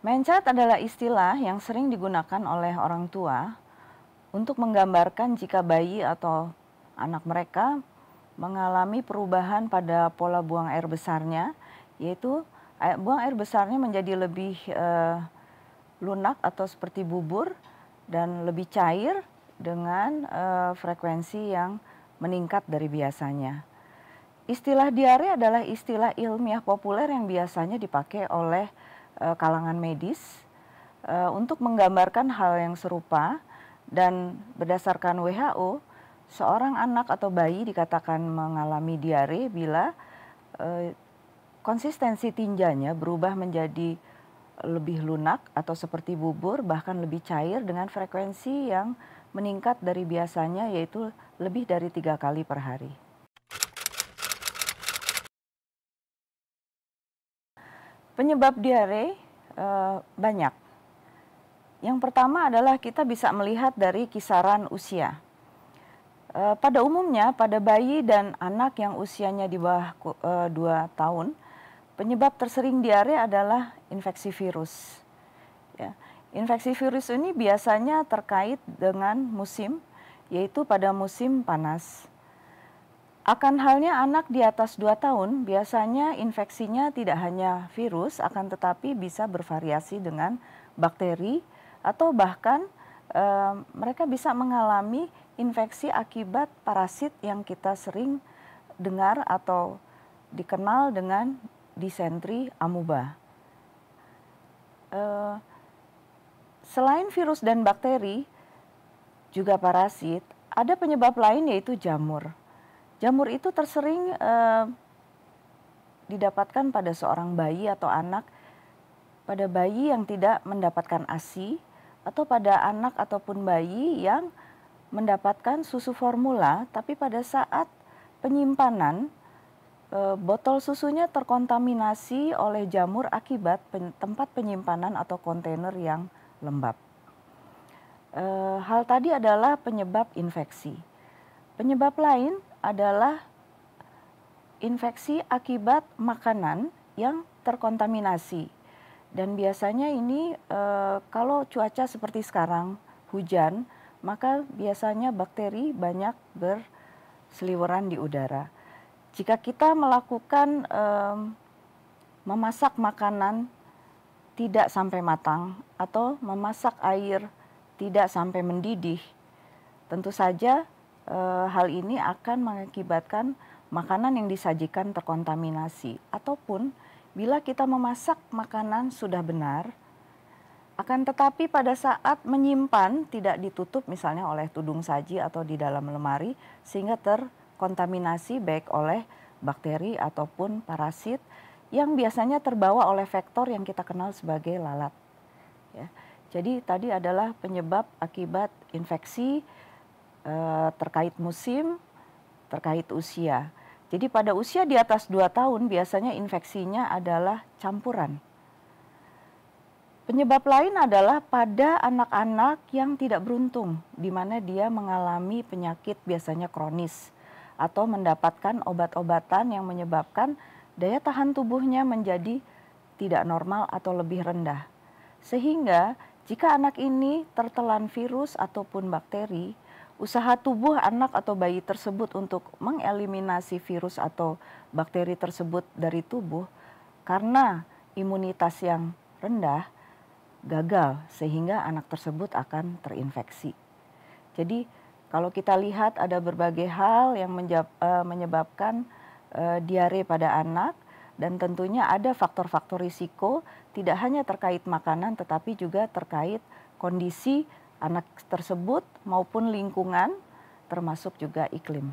Mencret adalah istilah yang sering digunakan oleh orang tua untuk menggambarkan jika bayi atau anak mereka mengalami perubahan pada pola buang air besarnya, yaitu buang air besarnya menjadi lebih lunak atau seperti bubur dan lebih cair dengan frekuensi yang meningkat dari biasanya. Istilah diare adalah istilah ilmiah populer yang biasanya dipakai oleh kalangan medis untuk menggambarkan hal yang serupa, dan berdasarkan WHO, seorang anak atau bayi dikatakan mengalami diare bila konsistensi tinjanya berubah menjadi lebih lunak atau seperti bubur, bahkan lebih cair dengan frekuensi yang meningkat dari biasanya, yaitu lebih dari 3 kali per hari. Penyebab diare banyak. Yang pertama adalah kita bisa melihat dari kisaran usia. Pada umumnya pada bayi dan anak yang usianya di bawah 2 tahun, penyebab tersering diare adalah infeksi virus. Ya. Infeksi virus ini biasanya terkait dengan musim, yaitu pada musim panas. Akan halnya anak di atas 2 tahun, biasanya infeksinya tidak hanya virus, akan tetapi bisa bervariasi dengan bakteri, atau bahkan mereka bisa mengalami infeksi akibat parasit yang kita sering dengar atau dikenal dengan disentri amuba. Selain virus dan bakteri, juga parasit, ada penyebab lain yaitu jamur. Jamur itu tersering didapatkan pada seorang bayi atau anak, pada bayi yang tidak mendapatkan ASI, atau pada anak ataupun bayi yang mendapatkan susu formula, tapi pada saat penyimpanan botol susunya terkontaminasi oleh jamur akibat tempat penyimpanan atau kontainer yang lembab. Hal tadi adalah penyebab infeksi. Penyebab lain adalah infeksi akibat makanan yang terkontaminasi. Dan biasanya ini kalau cuaca seperti sekarang, hujan, maka biasanya bakteri banyak berseliweran di udara. Jika kita melakukan memasak makanan tidak sampai matang atau memasak air tidak sampai mendidih, tentu saja hal ini akan mengakibatkan makanan yang disajikan terkontaminasi. Ataupun bila kita memasak makanan sudah benar, akan tetapi pada saat menyimpan tidak ditutup misalnya oleh tudung saji atau di dalam lemari, sehingga terkontaminasi baik oleh bakteri ataupun parasit yang biasanya terbawa oleh vektor yang kita kenal sebagai lalat. Ya. Jadi tadi adalah penyebab akibat infeksi terkait musim, terkait usia. Jadi pada usia di atas 2 tahun biasanya infeksinya adalah campuran. Penyebab lain adalah pada anak-anak yang tidak beruntung, di mana dia mengalami penyakit biasanya kronis, atau mendapatkan obat-obatan yang menyebabkan daya tahan tubuhnya menjadi tidak normal atau lebih rendah. Sehingga jika anak ini tertelan virus ataupun bakteri, usaha tubuh anak atau bayi tersebut untuk mengeliminasi virus atau bakteri tersebut dari tubuh karena imunitas yang rendah gagal, sehingga anak tersebut akan terinfeksi. Jadi kalau kita lihat ada berbagai hal yang menyebabkan diare pada anak, dan tentunya ada faktor-faktor risiko tidak hanya terkait makanan tetapi juga terkait kondisi anak tersebut maupun lingkungan, termasuk juga iklim.